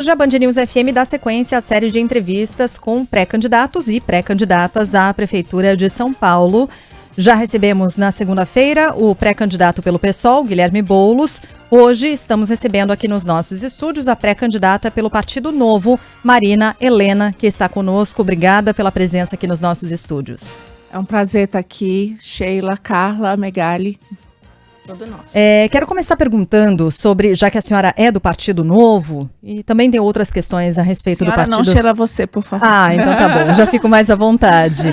Hoje a Band News FM dá sequência à série de entrevistas com pré-candidatos e pré-candidatas à Prefeitura de São Paulo. Já recebemos na segunda-feira o pré-candidato pelo PSOL, Guilherme Boulos. Hoje estamos recebendo aqui nos nossos estúdios a pré-candidata pelo Partido Novo, Marina Helena, que está conosco. Obrigada pela presença aqui nos nossos estúdios. É um prazer estar aqui, Sheila, Carla, Megali. Todo nosso. Quero começar perguntando sobre, já que a senhora é do Partido Novo, e também tem outras questões a respeito do partido. Não, Sheila, você, por favor. Ah, então tá bom, já fico mais à vontade.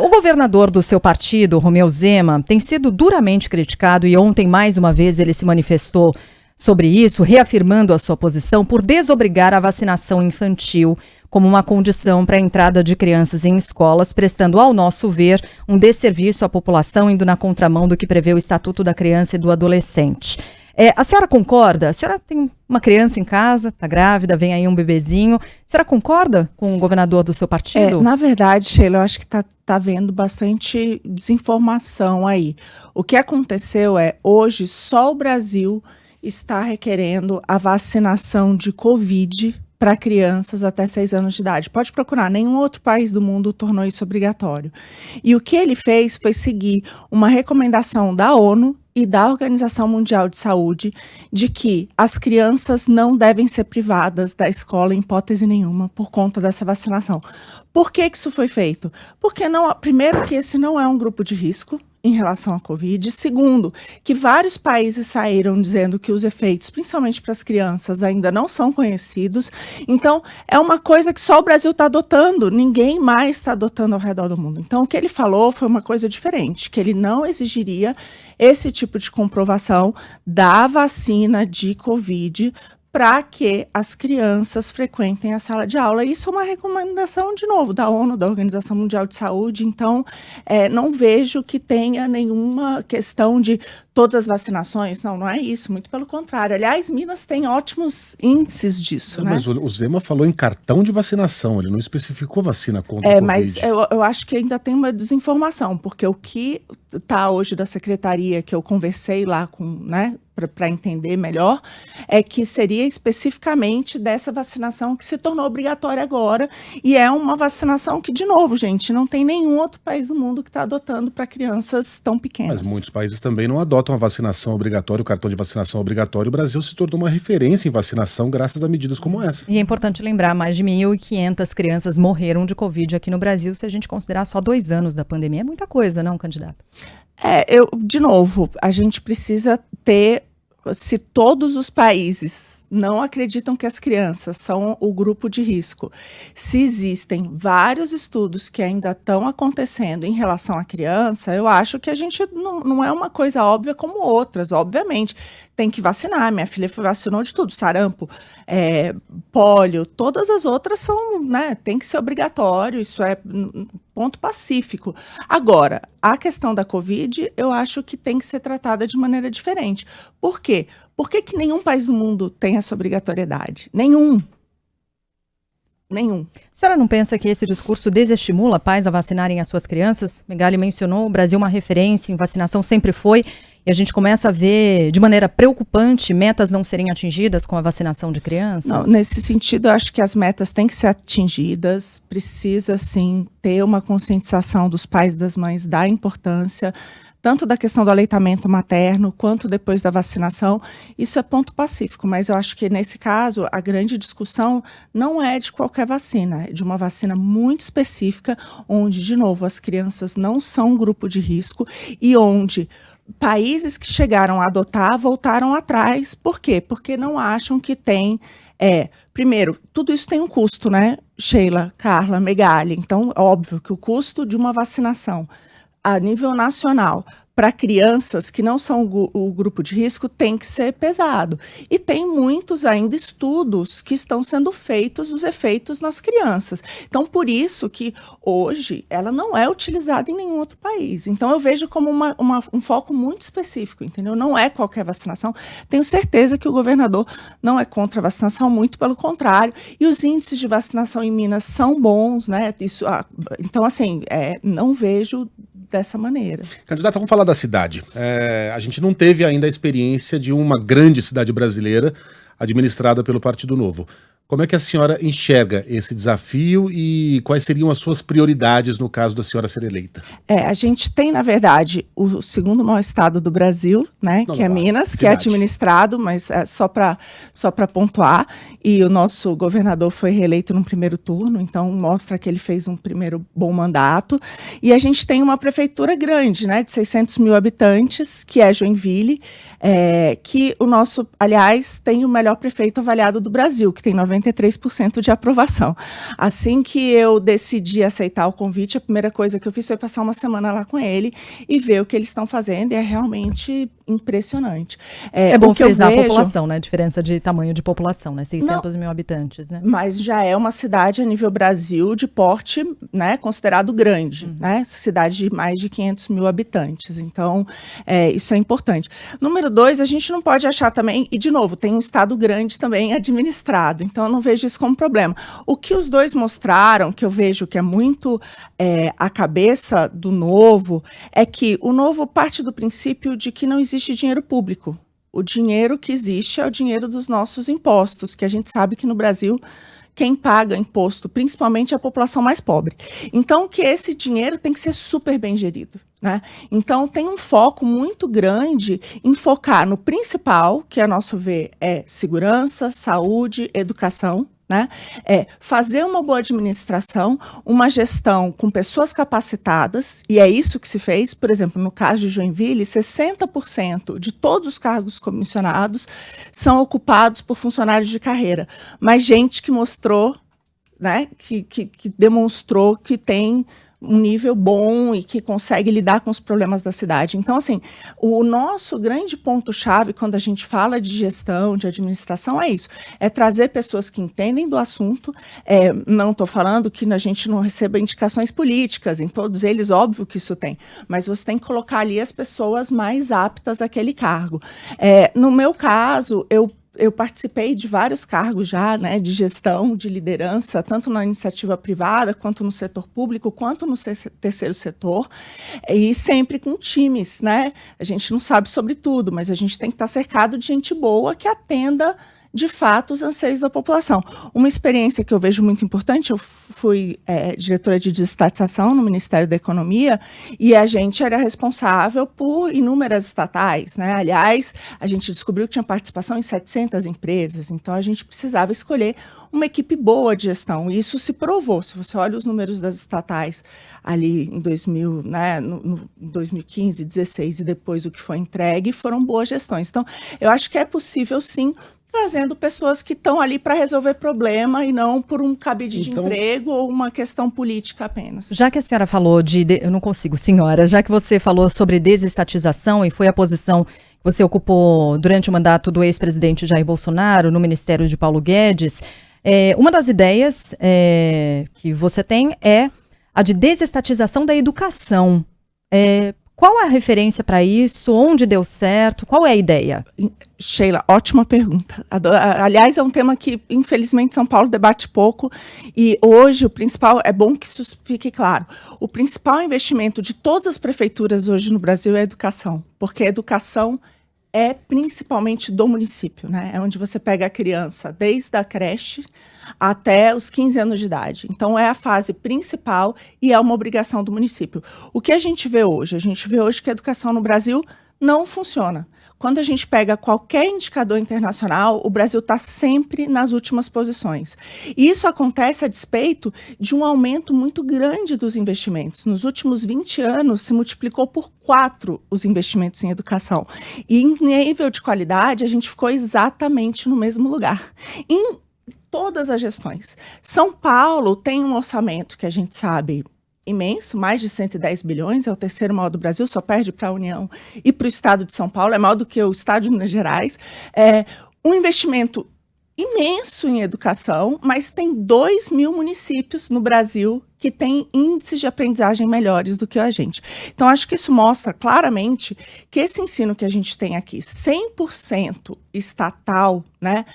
O governador do seu partido, Romeu Zema, tem sido duramente criticado e ontem, mais uma vez, ele se manifestou sobre isso, reafirmando a sua posição por desobrigar a vacinação infantil como uma condição para a entrada de crianças em escolas, prestando, ao nosso ver, um desserviço à população, indo na contramão do que prevê o Estatuto da Criança e do Adolescente. A senhora concorda? A senhora tem uma criança em casa, está grávida, vem aí um bebezinho. A senhora concorda com o governador do seu partido? Na verdade, Sheila, eu acho que tá havendo bastante desinformação aí. O que aconteceu hoje só o Brasil está requerendo a vacinação de Covid para crianças até 6 anos de idade. Pode procurar, nenhum outro país do mundo tornou isso obrigatório. E o que ele fez foi seguir uma recomendação da ONU e da Organização Mundial de Saúde de que as crianças não devem ser privadas da escola em hipótese nenhuma por conta dessa vacinação. Por que isso foi feito? Porque primeiro que esse não é um grupo de risco em relação à Covid. Segundo, que vários países saíram dizendo que os efeitos, principalmente para as crianças, ainda não são conhecidos. Então, é uma coisa que só o Brasil está adotando, ninguém mais está adotando ao redor do mundo. Então, o que ele falou foi uma coisa diferente, que ele não exigiria esse tipo de comprovação da vacina de Covid para que as crianças frequentem a sala de aula. Isso é uma recomendação, de novo, da ONU, da Organização Mundial de Saúde. Então, não vejo que tenha nenhuma questão de todas as vacinações. Não é isso, muito pelo contrário. Aliás, Minas tem ótimos índices disso, né? Mas o Zema falou em cartão de vacinação, ele não especificou vacina contra a Covid. Mas eu acho que ainda tem uma desinformação, porque o que está hoje da secretaria, que eu conversei lá com, né, para entender melhor, é que seria especificamente dessa vacinação que se tornou obrigatória agora, e é uma vacinação que, de novo, gente, não tem nenhum outro país do mundo que está adotando para crianças tão pequenas. Mas muitos países também não adotam a vacinação obrigatória, o cartão de vacinação obrigatório. O Brasil se tornou uma referência em vacinação graças a medidas como essa. E é importante lembrar, mais de 1.500 crianças morreram de Covid aqui no Brasil, se a gente considerar só 2 anos da pandemia. É muita coisa, não, candidato? De novo, a gente precisa ter. Se todos os países não acreditam que as crianças são o grupo de risco, se existem vários estudos que ainda estão acontecendo em relação à criança, eu acho que a gente não é uma coisa óbvia como outras. Obviamente, tem que vacinar. Minha filha vacinou de tudo, sarampo, pólio, todas as outras são, né, tem que ser obrigatório, isso é ponto pacífico. Agora, a questão da Covid, eu acho que tem que ser tratada de maneira diferente. Por quê? Por que nenhum país do mundo tem essa obrigatoriedade? Nenhum. A senhora não pensa que esse discurso desestimula pais a vacinarem as suas crianças? Megali mencionou, o Brasil é uma referência em vacinação, sempre foi, e a gente começa a ver de maneira preocupante metas não serem atingidas com a vacinação de crianças? Não, nesse sentido, eu acho que as metas têm que ser atingidas, precisa sim ter uma conscientização dos pais e das mães da importância, tanto da questão do aleitamento materno, quanto depois da vacinação. Isso é ponto pacífico, mas eu acho que nesse caso a grande discussão não é de qualquer vacina, é de uma vacina muito específica, onde, de novo, as crianças não são um grupo de risco e onde países que chegaram a adotar voltaram atrás. Por quê? Porque não acham que tem... Primeiro, tudo isso tem um custo, né, Sheila, Carla, Megali? Então, óbvio que o custo de uma vacinação a nível nacional para crianças que não são o grupo de risco tem que ser pesado. E tem muitos ainda estudos que estão sendo feitos os efeitos nas crianças. Então, por isso que hoje ela não é utilizada em nenhum outro país. Então, eu vejo como um foco muito específico, entendeu? Não é qualquer vacinação. Tenho certeza que o governador não é contra a vacinação, muito pelo contrário. E os índices de vacinação em Minas são bons, né? Então, assim, não vejo dessa maneira. Candidata, vamos falar da cidade. A gente não teve ainda a experiência de uma grande cidade brasileira administrada pelo Partido Novo. Como é que a senhora enxerga esse desafio e quais seriam as suas prioridades no caso da senhora ser eleita? A gente tem, na verdade, o segundo maior estado do Brasil, né, que é Minas, que é administrado, mas é só para pontuar, e o nosso governador foi reeleito no primeiro turno, então mostra que ele fez um primeiro bom mandato, e a gente tem uma prefeitura grande, né, de 600 mil habitantes, que é Joinville, que o nosso, aliás, tem o melhor prefeito avaliado do Brasil, que tem 93% de aprovação. Assim que eu decidi aceitar o convite, a primeira coisa que eu fiz foi passar uma semana lá com ele e ver o que eles estão fazendo, e é realmente impressionante. É bom frisar a população, né? A diferença de tamanho de população, né? 600 mil habitantes, né? Mas já é uma cidade a nível Brasil de porte, né, considerado grande, né? Cidade de mais de 500 mil habitantes. Então, isso é importante. Número 2, a gente não pode achar também, e de novo, tem um estado grande também administrado, então eu não vejo isso como problema. O que os dois mostraram, que eu vejo que é muito a cabeça do Novo, é que o Novo parte do princípio de que não existe dinheiro público. O dinheiro que existe é o dinheiro dos nossos impostos, que a gente sabe que no Brasil quem paga imposto, principalmente, é a população mais pobre. Então, que esse dinheiro tem que ser super bem gerido, né? Então, tem um foco muito grande em focar no principal, que a nosso ver é segurança, saúde, educação, né? Fazer uma boa administração, uma gestão com pessoas capacitadas, e é isso que se fez. Por exemplo, no caso de Joinville, 60% de todos os cargos comissionados são ocupados por funcionários de carreira, mas gente que mostrou, né, que demonstrou que tem um nível bom e que consegue lidar com os problemas da cidade. Então, assim, o nosso grande ponto-chave quando a gente fala de gestão, de administração, é isso. É trazer pessoas que entendem do assunto. Não estou falando que a gente não receba indicações políticas, em todos eles, óbvio que isso tem. Mas você tem que colocar ali as pessoas mais aptas àquele cargo. No meu caso, eu participei de vários cargos já, né, de gestão, de liderança, tanto na iniciativa privada, quanto no setor público, quanto no terceiro setor, e sempre com times, né? A gente não sabe sobre tudo, mas a gente tem que estar cercado de gente boa que atenda de fato os anseios da população. Uma experiência que eu vejo muito importante, eu fui diretora de desestatização no Ministério da Economia, e a gente era responsável por inúmeras estatais, né? Aliás, a gente descobriu que tinha participação em 700 empresas, então a gente precisava escolher uma equipe boa de gestão, e isso se provou. Se você olha os números das estatais ali em 2000, né, no 2015, 2016 e depois o que foi entregue, foram boas gestões. Então, eu acho que é possível, sim, trazendo pessoas que estão ali para resolver problema e não por um cabide de emprego ou uma questão política apenas. Já que a senhora falou eu não consigo, senhora, já que você falou sobre desestatização e foi a posição que você ocupou durante o mandato do ex-presidente Jair Bolsonaro no Ministério de Paulo Guedes, uma das ideias que você tem é a de desestatização da educação. Qual é a referência para isso? Onde deu certo? Qual é a ideia? Sheila, ótima pergunta. Aliás, é um tema que, infelizmente, São Paulo debate pouco, e hoje o principal, é bom que isso fique claro, o principal investimento de todas as prefeituras hoje no Brasil é a educação, porque a educação é principalmente do município, né? É onde você pega a criança desde a creche até os 15 anos de idade. Então, é a fase principal e é uma obrigação do município. O que a gente vê hoje? A gente vê hoje que a educação no Brasil não funciona. Quando a gente pega qualquer indicador internacional, o Brasil está sempre nas últimas posições. E isso acontece a despeito de um aumento muito grande dos investimentos. Nos últimos 20 anos, se multiplicou por 4 os investimentos em educação. E em nível de qualidade, a gente ficou exatamente no mesmo lugar. Em todas as gestões. São Paulo tem um orçamento que a gente sabe imenso, mais de 110 bilhões, é o terceiro maior do Brasil, só perde para a União e para o estado de São Paulo, é maior do que o estado de Minas Gerais. Um investimento imenso em educação, mas tem 2.000 municípios no Brasil que têm índices de aprendizagem melhores do que a gente. Então, acho que isso mostra claramente que esse ensino que a gente tem aqui, 100% estatal, né,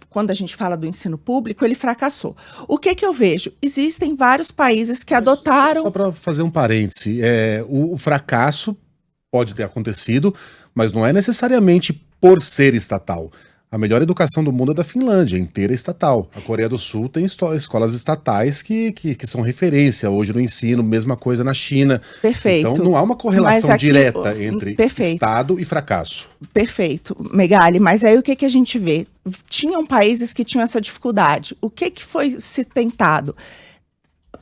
quando a gente fala do ensino público, ele fracassou. O que eu vejo? Existem vários países que adotaram... Só para fazer um parêntese, o fracasso pode ter acontecido, mas não é necessariamente por ser estatal. A melhor educação do mundo é da Finlândia, inteira estatal. A Coreia do Sul tem escolas estatais que são referência hoje no ensino, mesma coisa na China. Perfeito. Então não há uma correlação aqui, direta entre Estado e fracasso. Perfeito, Megali, mas aí o que a gente vê? Tinham países que tinham essa dificuldade. O que foi se tentado?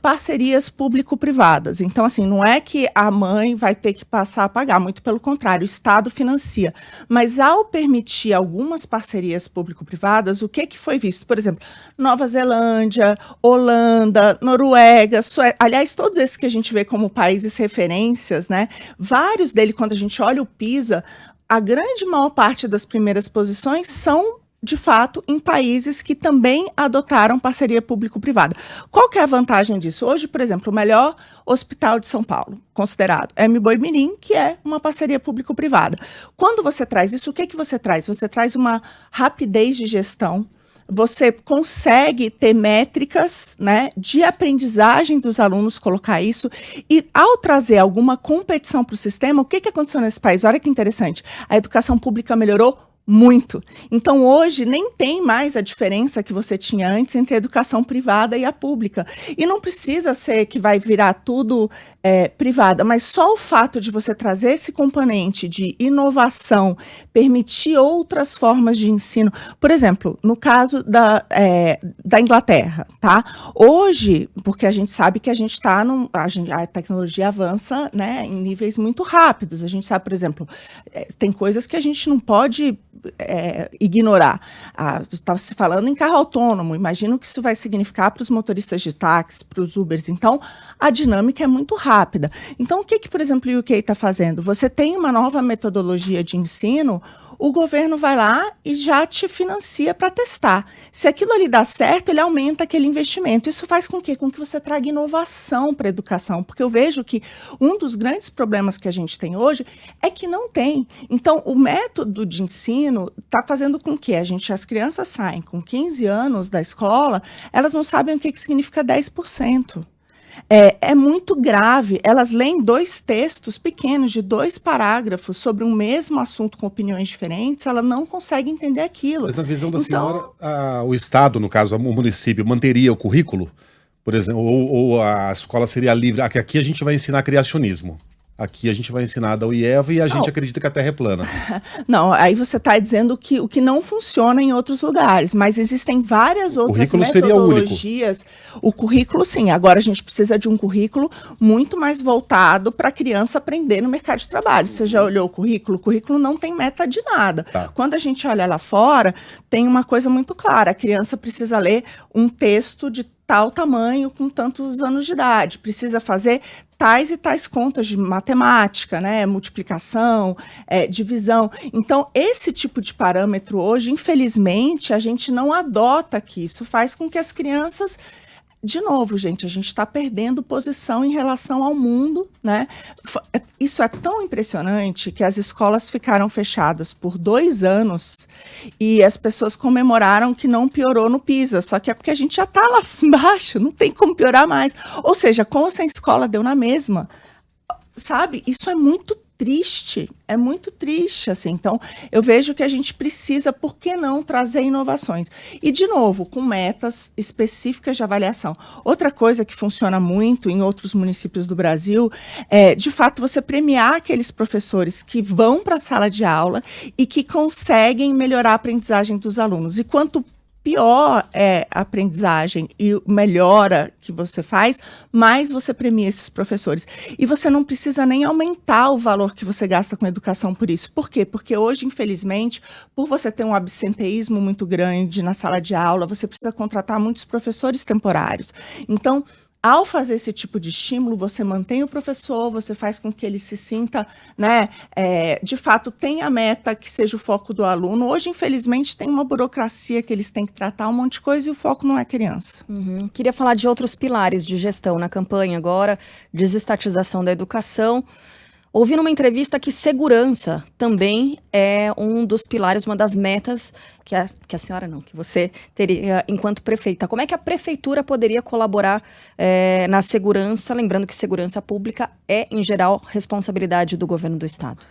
Parcerias público-privadas. Então, assim, não é que a mãe vai ter que passar a pagar, muito pelo contrário, o Estado financia. Mas ao permitir algumas parcerias público-privadas, o que foi visto? Por exemplo, Nova Zelândia, Holanda, Noruega, Suécia, aliás, todos esses que a gente vê como países referências, né? Vários deles, quando a gente olha o PISA, a grande maior parte das primeiras posições são de fato, em países que também adotaram parceria público-privada. Qual que é a vantagem disso? Hoje, por exemplo, o melhor hospital de São Paulo, considerado, é Boi-Mirim, que é uma parceria público-privada. Quando você traz isso, o que você traz? Você traz uma rapidez de gestão, você consegue ter métricas, né, de aprendizagem dos alunos, colocar isso, e ao trazer alguma competição para o sistema, o que aconteceu nesse país? Olha que interessante, a educação pública melhorou muito. Então, hoje, nem tem mais a diferença que você tinha antes entre a educação privada e a pública. E não precisa ser que vai virar tudo privada, mas só o fato de você trazer esse componente de inovação, permitir outras formas de ensino. Por exemplo, no caso da Inglaterra, tá? Hoje, porque a gente sabe que a gente está a tecnologia avança, né, em níveis muito rápidos. A gente sabe, por exemplo, tem coisas que a gente não pode ignorar. Estava se falando em carro autônomo, imagino o que isso vai significar para os motoristas de táxi, para os Ubers. Então, a dinâmica é muito rápida. Então, o que, por exemplo, o UK está fazendo? Você tem uma nova metodologia de ensino, o governo vai lá e já te financia para testar. Se aquilo ali dá certo, ele aumenta aquele investimento. Isso faz com que você traga inovação para a educação, porque eu vejo que um dos grandes problemas que a gente tem hoje é que não tem. Então, o método de ensino está fazendo com que as crianças saem com 15 anos da escola, elas não sabem o que significa 10%. É muito grave. Elas leem 2 textos pequenos de 2 parágrafos sobre um mesmo assunto com opiniões diferentes, ela não consegue entender aquilo. Mas na visão da senhora, o Estado, no caso, o município, manteria o currículo? Por exemplo, ou a escola seria livre? Aqui a gente vai ensinar criacionismo. Aqui a gente vai ensinar Adão e Eva e a gente acredita que a Terra é plana. Não, aí você está dizendo que o que não funciona em outros lugares, mas existem várias outras metodologias. O currículo, sim. Agora a gente precisa de um currículo muito mais voltado para a criança aprender no mercado de trabalho. Você já olhou o currículo? O currículo não tem meta de nada. Tá. Quando a gente olha lá fora, tem uma coisa muito clara. A criança precisa ler um texto de tal tamanho com tantos anos de idade, precisa fazer tais e tais contas de matemática, né, multiplicação, divisão. Então, esse tipo de parâmetro hoje, infelizmente, a gente não adota aqui. Isso faz com que as crianças... De novo, gente, a gente está perdendo posição em relação ao mundo, né? Isso é tão impressionante que as escolas ficaram fechadas por 2 anos e as pessoas comemoraram que não piorou no PISA, só que é porque a gente já está lá embaixo, não tem como piorar mais. Ou seja, como se a escola deu na mesma, sabe? Isso é muito triste, assim. Então, eu vejo que a gente precisa, por que não, trazer inovações? E, de novo, com metas específicas de avaliação. Outra coisa que funciona muito em outros municípios do Brasil é, de fato, você premiar aqueles professores que vão para a sala de aula e que conseguem melhorar a aprendizagem dos alunos. E quanto pior é a aprendizagem e melhora que você faz, mais você premia esses professores. E você não precisa nem aumentar o valor que você gasta com educação por isso. Por quê? Porque hoje, infelizmente, por você ter um absenteísmo muito grande na sala de aula, você precisa contratar muitos professores temporários. Então, ao fazer esse tipo de estímulo, você mantém o professor, você faz com que ele se sinta, né, de fato, tenha a meta que seja o foco do aluno. Hoje, infelizmente, tem uma burocracia que eles têm que tratar um monte de coisa e o foco não é criança. Uhum. Queria falar de outros pilares de gestão na campanha agora, desestatização da educação. Ouvi numa entrevista que segurança também é um dos pilares, uma das metas que a senhora não, que você teria enquanto prefeita. Como é que a prefeitura poderia colaborar na segurança, lembrando que segurança pública é, em geral, responsabilidade do governo do estado?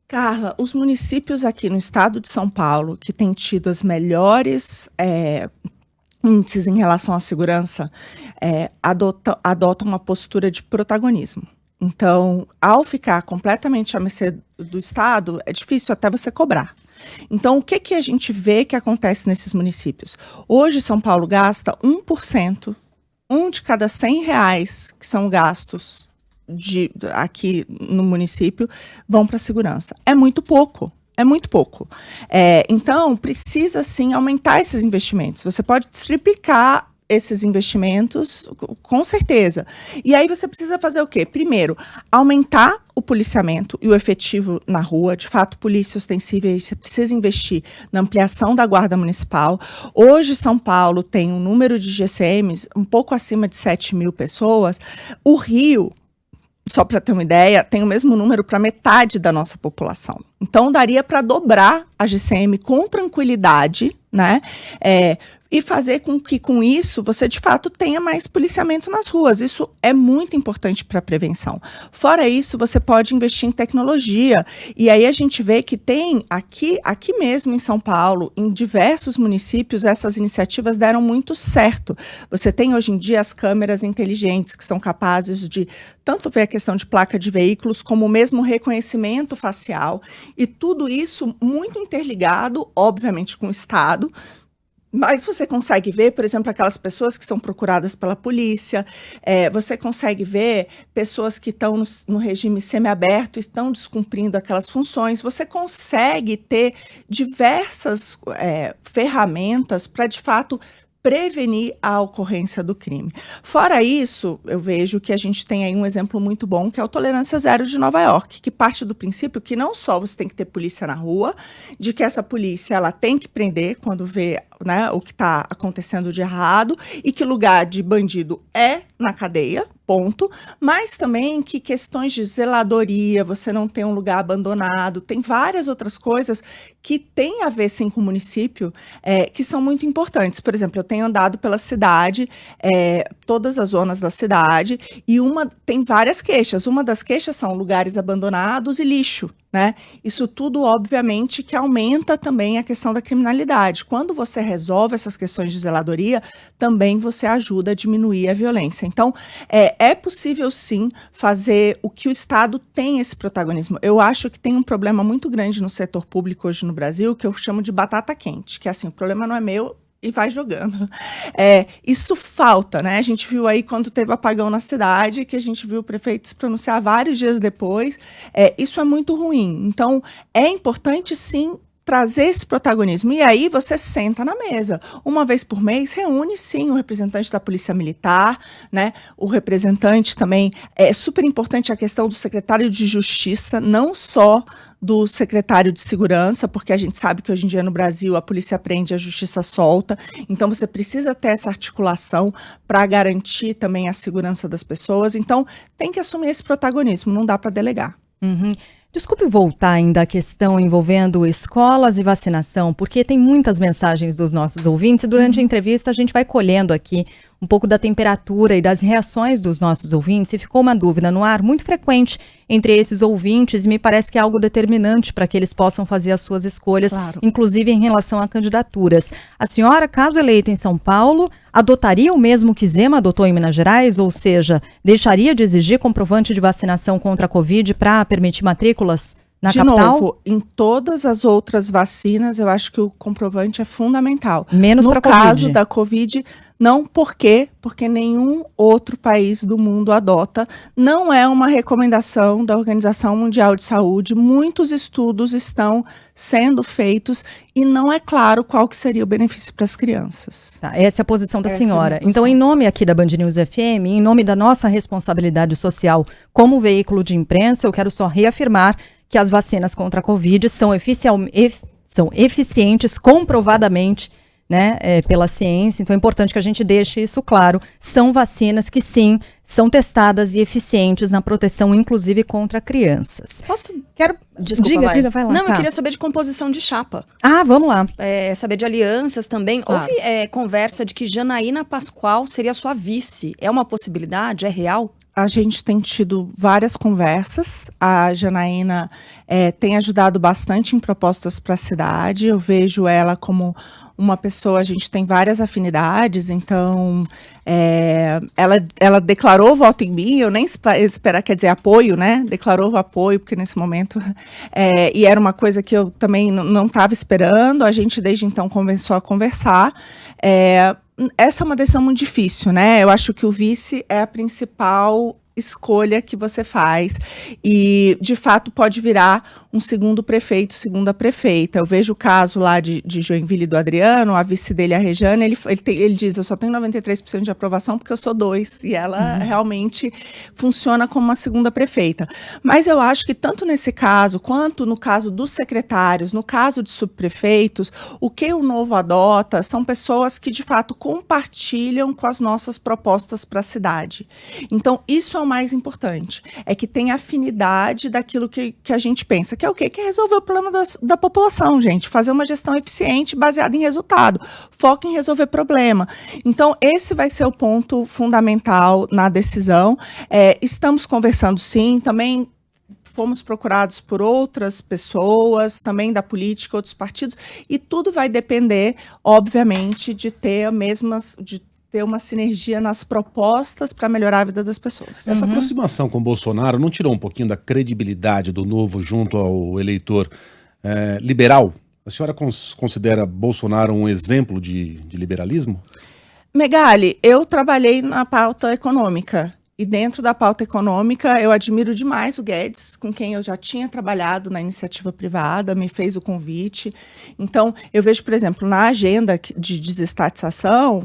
Carla, os municípios aqui no estado de São Paulo que têm tido as melhores índices em relação à segurança adotam uma postura de protagonismo. Então, ao ficar completamente à mercê do Estado, é difícil até você cobrar. Então, o que a gente vê que acontece nesses municípios? Hoje, São Paulo gasta 1%, um de cada R$100 que são gastos aqui no município, vão para a segurança. É muito pouco. É muito pouco. Então, precisa, sim, aumentar esses investimentos. Você pode triplicar esses investimentos, com certeza. E aí você precisa fazer o quê? Primeiro, aumentar o policiamento e o efetivo na rua. De fato, polícia ostensiva, você precisa investir na ampliação da guarda municipal. Hoje, São Paulo tem um número de GCMs um pouco acima de 7 mil pessoas. O Rio, só para ter uma ideia, tem o mesmo número para metade da nossa população. Então, daria para dobrar a GCM com tranquilidade, né? E fazer com que, com isso, você, de fato, tenha mais policiamento nas ruas. Isso é muito importante para a prevenção. Fora isso, você pode investir em tecnologia. E aí a gente vê que tem, aqui mesmo em São Paulo, em diversos municípios, essas iniciativas deram muito certo. Você tem, hoje em dia, as câmeras inteligentes, que são capazes de tanto ver a questão de placa de veículos, como o mesmo reconhecimento facial. E tudo isso muito interligado, obviamente, com o Estado. Mas você consegue ver, por exemplo, aquelas pessoas que são procuradas pela polícia, você consegue ver pessoas que estão no regime semiaberto e estão descumprindo aquelas funções. Você consegue ter diversas ferramentas para, de fato, prevenir a ocorrência do crime. Fora isso, eu vejo que a gente tem aí um exemplo muito bom, que é o Tolerância Zero de Nova York, que parte do princípio que não só você tem que ter polícia na rua, de que essa polícia ela tem que prender quando vê, né, o que está acontecendo de errado, e que lugar de bandido é na cadeia, ponto, mas também que questões de zeladoria, você não tem um lugar abandonado, tem várias outras coisas que têm a ver, sim, com o município, que são muito importantes. Por exemplo, eu tenho andado pela cidade, todas as zonas da cidade, e tem várias queixas. Uma das queixas são lugares abandonados e lixo, né? Isso tudo, obviamente, que aumenta também a questão da criminalidade. Quando você resolve essas questões de zeladoria, também você ajuda a diminuir a violência. Então, é possível, sim, fazer o que o Estado tem esse protagonismo. Eu acho que tem um problema muito grande no setor público hoje no Brasil, que eu chamo de batata quente, que é assim, o problema não é meu, e vai jogando. Isso falta, né? A gente viu aí quando teve apagão na cidade, que a gente viu o prefeito se pronunciar vários dias depois. Isso é muito ruim. Então, é importante, sim, trazer esse protagonismo. E aí você senta na mesa. Uma vez por mês, reúne, sim, o representante da Polícia Militar, né? O representante também. É super importante a questão do secretário de Justiça, não só do secretário de Segurança, porque a gente sabe que hoje em dia no Brasil a polícia prende e a justiça solta. Então você precisa ter essa articulação para garantir também a segurança das pessoas. Então tem que assumir esse protagonismo, não dá para delegar. Uhum. Desculpe voltar ainda à questão envolvendo escolas e vacinação, porque tem muitas mensagens dos nossos ouvintes e durante a entrevista a gente vai colhendo aqui um pouco da temperatura e das reações dos nossos ouvintes, e ficou uma dúvida no ar muito frequente entre esses ouvintes, e me parece que é algo determinante para que eles possam fazer as suas escolhas, claro, inclusive em relação a candidaturas. A senhora, caso eleita em São Paulo, adotaria o mesmo que Zema adotou em Minas Gerais, ou seja, deixaria de exigir comprovante de vacinação contra a Covid para permitir matrículas na capital? De novo, em todas as outras vacinas, eu acho que o comprovante é fundamental. Menos para a Covid. No caso da Covid, não. Por quê? Porque nenhum outro país do mundo adota. Não é uma recomendação da Organização Mundial de Saúde. Muitos estudos estão sendo feitos e não é claro qual que seria o benefício para as crianças. Tá, essa é a posição da senhora. Então, em nome aqui da Band News FM, em nome da nossa responsabilidade social como veículo de imprensa, eu quero só reafirmar que as vacinas contra a Covid são eficientes comprovadamente, né, pela ciência. Então é importante que a gente deixe isso claro. São vacinas que sim, são testadas e eficientes na proteção, inclusive contra crianças. Posso? Desculpa, diga, vai lá. Não, eu queria saber de composição de chapa. Ah, vamos lá. Saber de alianças também. Claro. Houve conversa de que Janaína Pascoal seria sua vice. É uma possibilidade? É real? a gente tem tido várias conversas. A Janaína tem ajudado bastante em propostas para a cidade. Eu vejo ela como uma pessoa, a gente tem várias afinidades, então ela declarou voto em mim, eu nem esperar, quer dizer, apoio, né? Declarou apoio, porque nesse momento, e era uma coisa que eu também não estava esperando, a gente desde então começou a conversar. Essa é uma decisão muito difícil, né? Eu acho que o vice é a principal escolha que você faz e, de fato, pode virar um segundo prefeito, segunda prefeita. Eu vejo o caso lá de Joinville do Adriano, a vice dele, a Rejane, ele diz, eu só tenho 93% de aprovação porque eu sou 2, e ela realmente funciona como uma segunda prefeita. Mas eu acho que tanto nesse caso, quanto no caso dos secretários, no caso de subprefeitos, o que o Novo adota são pessoas que, de fato, compartilham com as nossas propostas para a cidade. Então, isso é o mais importante, é que tem afinidade daquilo que a gente pensa, que é o quê? Que é resolver o problema da população, gente, fazer uma gestão eficiente baseada em resultado, foco em resolver problema. Então, esse vai ser o ponto fundamental na decisão. Estamos conversando, sim, também fomos procurados por outras pessoas, também da política, outros partidos, e tudo vai depender, obviamente, de ter uma sinergia nas propostas para melhorar a vida das pessoas. Essa aproximação com o Bolsonaro não tirou um pouquinho da credibilidade do Novo junto ao eleitor liberal? A senhora considera Bolsonaro um exemplo de liberalismo? Megali, eu trabalhei na pauta econômica. E dentro da pauta econômica, eu admiro demais o Guedes, com quem eu já tinha trabalhado na iniciativa privada, me fez o convite. Então, eu vejo, por exemplo, na agenda de desestatização,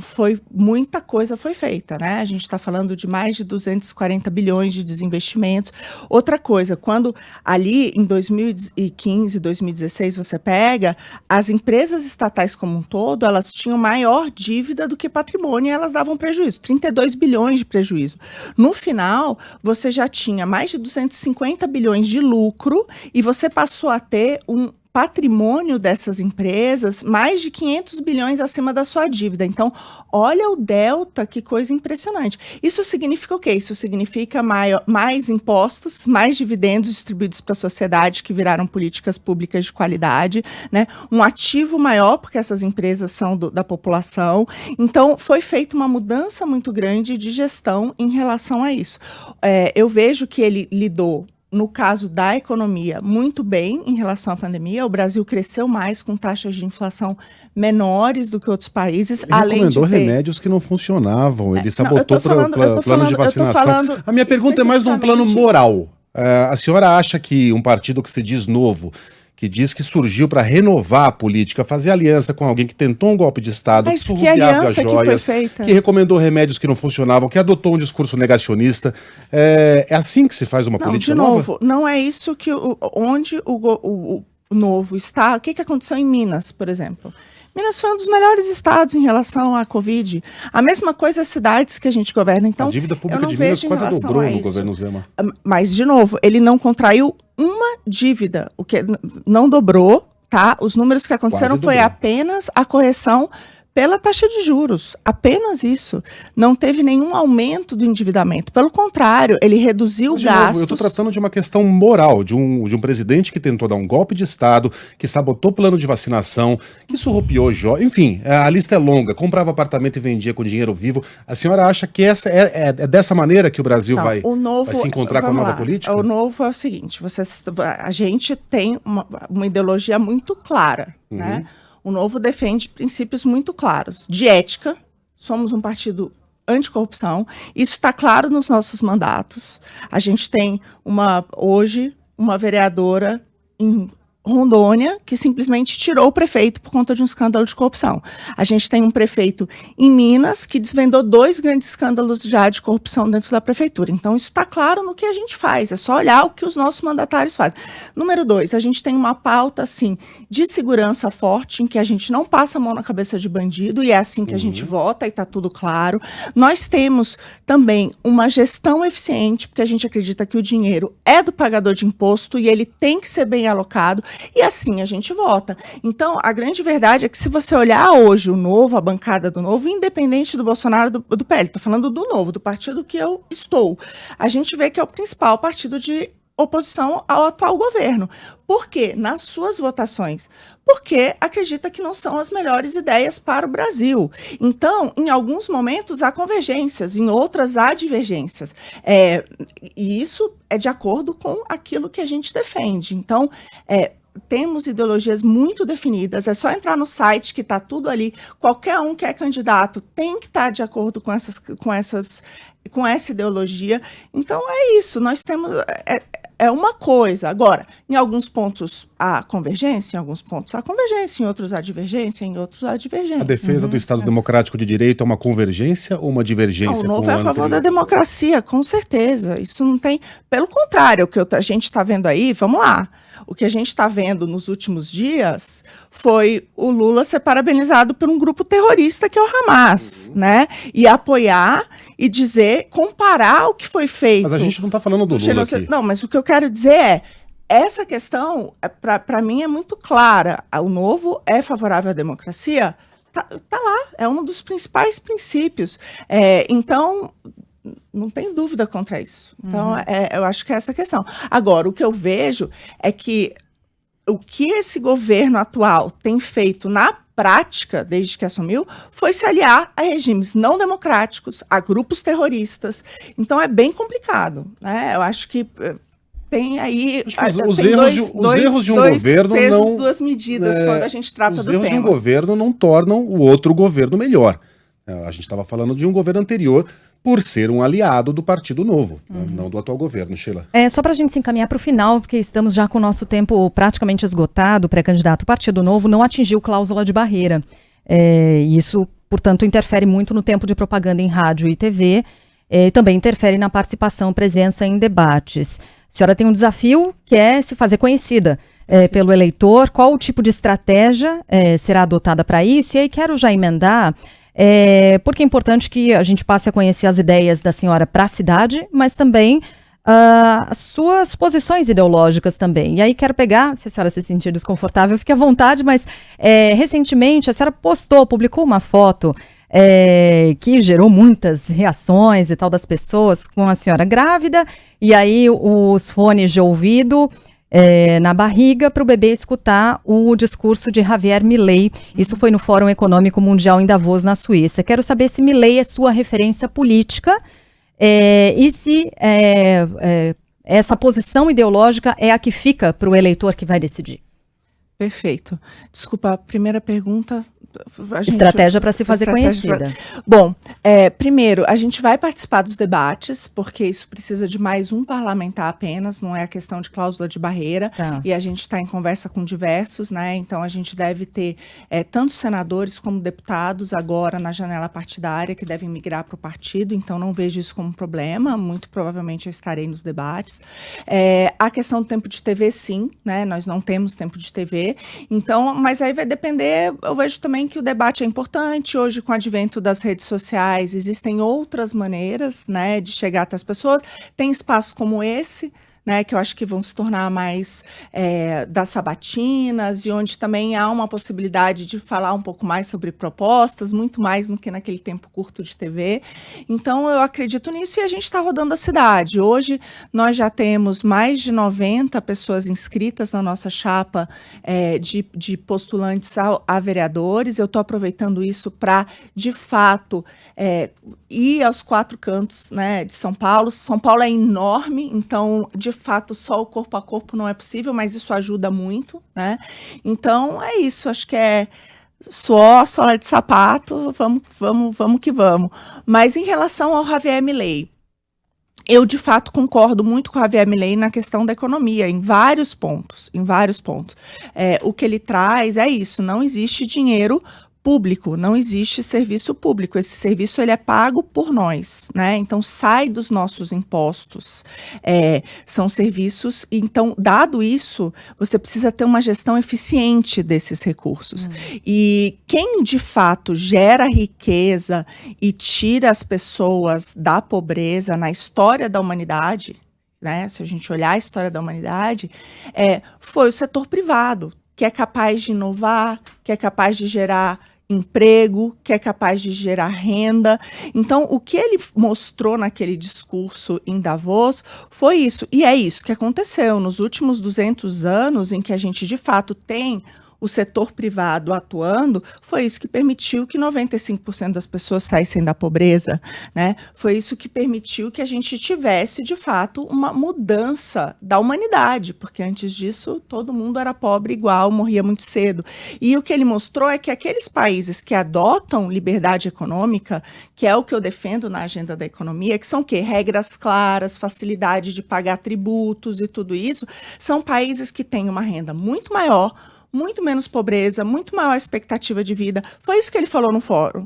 muita coisa foi feita, né? A gente está falando de mais de 240 bilhões de desinvestimentos. Outra coisa, quando ali em 2015, 2016, você pega, as empresas estatais como um todo, elas tinham maior dívida do que patrimônio e elas davam prejuízo, 32 bilhões de prejuízo. No final, você já tinha mais de 250 bilhões de lucro e você passou a ter um patrimônio dessas empresas mais de 500 bilhões acima da sua dívida. Então, olha o delta, que coisa impressionante. Isso significa o quê? Isso significa mais impostos, mais dividendos distribuídos para a sociedade, que viraram políticas públicas de qualidade, né? Um ativo maior, porque essas empresas são da população. Então, foi feita uma mudança muito grande de gestão em relação a isso. Eu vejo que ele lidou, no caso da economia, muito bem em relação à pandemia. O Brasil cresceu mais com taxas de inflação menores do que outros países. Ele recomendou remédios que não funcionavam, ele sabotou o plano de vacinação. A minha pergunta é mais num plano moral. A senhora acha que um partido que se diz novo, que diz que surgiu para renovar a política, fazer aliança com alguém que tentou um golpe de Estado, mas que aliança que foi feita? Que recomendou remédios que não funcionavam, que adotou um discurso negacionista. É assim que se faz uma política nova? De novo, não é isso que onde o Novo está. O que aconteceu em Minas, por exemplo? Minas foi um dos melhores estados em relação à Covid. A mesma coisa as cidades que a gente governa. Então, a dívida pública de Minas quase dobrou no governo Zema. Mas, de novo, ele não contraiu uma dívida, o que não dobrou, tá? Os números que aconteceram foi apenas a correção pela taxa de juros, apenas isso. Não teve nenhum aumento do endividamento. Pelo contrário, ele reduziu gastos. Eu estou tratando de uma questão moral, de um presidente que tentou dar um golpe de Estado, que sabotou o plano de vacinação, que surrupiou enfim, a lista é longa, comprava apartamento e vendia com dinheiro vivo. A senhora acha que essa é dessa maneira que o Brasil vai se encontrar com a nova política? O Novo é o seguinte, a gente tem uma ideologia muito clara, né? O Novo defende princípios muito claros de ética. Somos um partido anticorrupção. Isso está claro nos nossos mandatos. A gente tem hoje uma vereadora em Rondônia, que simplesmente tirou o prefeito por conta de um escândalo de corrupção. A gente tem um prefeito em Minas que desvendou 2 grandes escândalos já de corrupção dentro da prefeitura. Então, isso está claro no que a gente faz. É só olhar o que os nossos mandatários fazem. Número 2, a gente tem uma pauta, assim, de segurança forte, em que a gente não passa a mão na cabeça de bandido, e é assim que a gente vota, e está tudo claro. Nós temos também uma gestão eficiente, porque a gente acredita que o dinheiro é do pagador de imposto e ele tem que ser bem alocado. e assim a gente vota. Então, a grande verdade é que se você olhar hoje o Novo, a bancada do Novo, independente do Bolsonaro do PL, estou falando do Novo, do partido que eu estou, a gente vê que é o principal partido de oposição ao atual governo. Por quê? Nas suas votações. Porque acredita que não são as melhores ideias para o Brasil. Então, em alguns momentos há convergências, em outras há divergências. E isso é de acordo com aquilo que a gente defende. Então, temos ideologias muito definidas, é só entrar no site que está tudo ali. Qualquer um que é candidato tem que estar de acordo com essa ideologia. Então é isso, nós temos... É uma coisa. Agora, em alguns pontos há convergência, em alguns pontos há convergência, em outros há divergência, em outros há divergência. A defesa do Estado Democrático de Direito é uma convergência ou uma divergência? O Novo é a favor da democracia, com certeza. Isso não tem... Pelo contrário, o que a gente está vendo aí, vamos lá, o que a gente está vendo nos últimos dias foi o Lula ser parabenizado por um grupo terrorista que é o Hamas, né? E apoiar e dizer, comparar o que foi feito. Mas a gente não está falando do Lula aqui. Não, mas o que eu quero dizer é, essa questão, para mim, é muito clara. O Novo é favorável à democracia? Tá lá, é um dos principais princípios. Então, não tem dúvida contra isso. Então, eu acho que é essa a questão. Agora, o que eu vejo é que o que esse governo atual tem feito na prática, desde que assumiu, foi se aliar a regimes não democráticos, a grupos terroristas. Então, é bem complicado, né? Eu acho que tem aí... Os erros de um governo não... duas medidas quando a gente trata do tema. Os erros de um governo não tornam o outro governo melhor. A gente estava falando de um governo anterior por ser um aliado do Partido Novo, não do atual governo, Sheila. Só para a gente se encaminhar para o final, porque estamos já com o nosso tempo praticamente esgotado, o pré-candidato Partido Novo não atingiu cláusula de barreira. Isso, portanto, interfere muito no tempo de propaganda em rádio e TV, também interfere na participação, presença em debates. A senhora tem um desafio que é se fazer conhecida pelo eleitor. Qual o tipo de estratégia será adotada para isso? E aí quero já emendar... porque é importante que a gente passe a conhecer as ideias da senhora para a cidade, mas também as suas posições ideológicas também. E aí quero pegar, se a senhora se sentir desconfortável, fique à vontade, mas recentemente a senhora publicou uma foto que gerou muitas reações e tal das pessoas com a senhora grávida, e aí os fones de ouvido... na barriga para o bebê escutar o discurso de Javier Milei. Isso foi no Fórum Econômico Mundial em Davos, na Suíça. Quero saber se Milei é sua referência política e se essa posição ideológica é a que fica para o eleitor que vai decidir. Perfeito. Desculpa, a primeira pergunta... Estratégia para se fazer conhecida. Bom, primeiro, a gente vai participar dos debates, porque isso precisa de mais um parlamentar apenas, não é a questão de cláusula de barreira, e a gente está em conversa com diversos, né? Então a gente deve ter tanto senadores como deputados agora na janela partidária que devem migrar para o partido, então não vejo isso como um problema, muito provavelmente eu estarei nos debates. A questão do tempo de TV, sim, né? Nós não temos tempo de TV, então, mas aí vai depender, eu vejo também que o debate é importante. Hoje, com o advento das redes sociais, existem outras maneiras, né, de chegar até as pessoas. Tem espaços como esse, né, que eu acho que vão se tornar mais das sabatinas, e onde também há uma possibilidade de falar um pouco mais sobre propostas, muito mais do que naquele tempo curto de TV. Então, eu acredito nisso, e a gente está rodando a cidade. Hoje, nós já temos mais de 90 pessoas inscritas na nossa chapa de postulantes a vereadores. Eu estou aproveitando isso para, de fato, ir aos 4 cantos, né, de São Paulo. São Paulo é enorme, então, de fato, só o corpo a corpo não é possível, mas isso ajuda muito, né? Então, é isso, acho que sola de sapato, vamos que vamos. Mas em relação ao Javier Milei, eu, de fato, concordo muito com o Javier Milei na questão da economia, em vários pontos. O que ele traz é isso, não existe dinheiro público, não existe serviço público. Esse serviço ele é pago por nós, né? Então sai dos nossos impostos. São serviços. Então, dado isso, você precisa ter uma gestão eficiente desses recursos. E quem de fato gera riqueza e tira as pessoas da pobreza na história da humanidade, né, se a gente olhar a história da humanidade, foi o setor privado, que é capaz de inovar, que é capaz de gerar emprego, que é capaz de gerar renda. Então, o que ele mostrou naquele discurso em Davos foi isso. E é isso que aconteceu nos últimos 200 anos, em que a gente, de fato, tem o setor privado atuando, foi isso que permitiu que 95% das pessoas saíssem da pobreza, né? Foi isso que permitiu que a gente tivesse, de fato, uma mudança da humanidade, porque antes disso todo mundo era pobre igual, morria muito cedo. E o que ele mostrou é que aqueles países que adotam liberdade econômica, que é o que eu defendo na agenda da economia, que são o quê? Regras claras, facilidade de pagar tributos e tudo isso, são países que têm uma renda muito maior, muito menos pobreza, muito maior expectativa de vida. Foi isso que ele falou no fórum.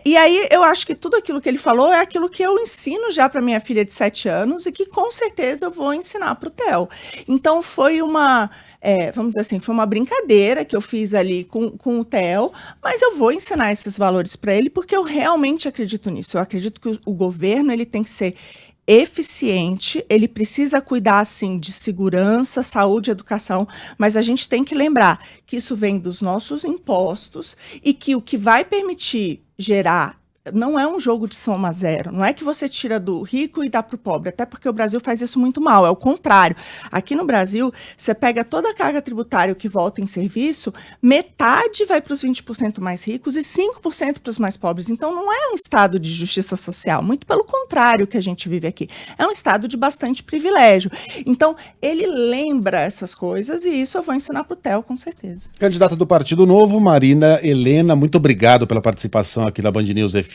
E aí eu acho que tudo aquilo que ele falou é aquilo que eu ensino já para minha filha de 7 anos e que com certeza eu vou ensinar para o Theo. Então foi uma, vamos dizer assim, foi uma brincadeira que eu fiz ali com o Theo, mas eu vou ensinar esses valores para ele porque eu realmente acredito nisso. Eu acredito que o governo ele tem que ser eficiente, ele precisa cuidar, sim, de segurança, saúde, educação, mas a gente tem que lembrar que isso vem dos nossos impostos e que o que vai permitir gerar não é um jogo de soma zero, não é que você tira do rico e dá para o pobre, até porque o Brasil faz isso muito mal, é o contrário. Aqui no Brasil, você pega toda a carga tributária que volta em serviço, metade vai para os 20% mais ricos e 5% para os mais pobres. Então não é um estado de justiça social, muito pelo contrário que a gente vive aqui. É um estado de bastante privilégio. Então ele lembra essas coisas e isso eu vou ensinar para o Theo, com certeza. Candidata do Partido Novo, Marina Helena, muito obrigado pela participação aqui na Band News FM.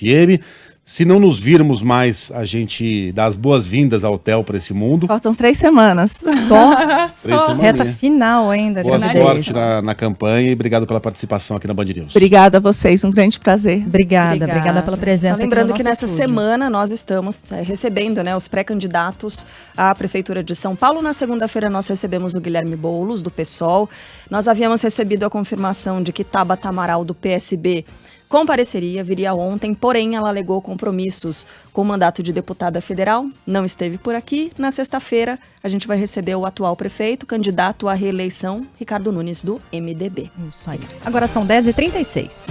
Se não nos virmos mais, a gente dá as boas-vindas ao Theo para esse mundo. Faltam 3 semanas. Só? 3 semanas. Reta final ainda. Boa sorte na campanha e obrigado pela participação aqui na Band News. Obrigada a vocês, um grande prazer. Obrigada pela presença. Só lembrando aqui que no nosso nessa estúdio. semana nós estamos recebendo, né, os pré-candidatos à Prefeitura de São Paulo. Na segunda-feira nós recebemos o Guilherme Boulos, do PSOL. Nós havíamos recebido a confirmação de que Tabata Amaral, do PSB, compareceria, viria ontem, porém ela alegou compromissos com o mandato de deputada federal, não esteve por aqui. Na sexta-feira, a gente vai receber o atual prefeito, candidato à reeleição, Ricardo Nunes, do MDB. Isso aí. Agora são 10h36.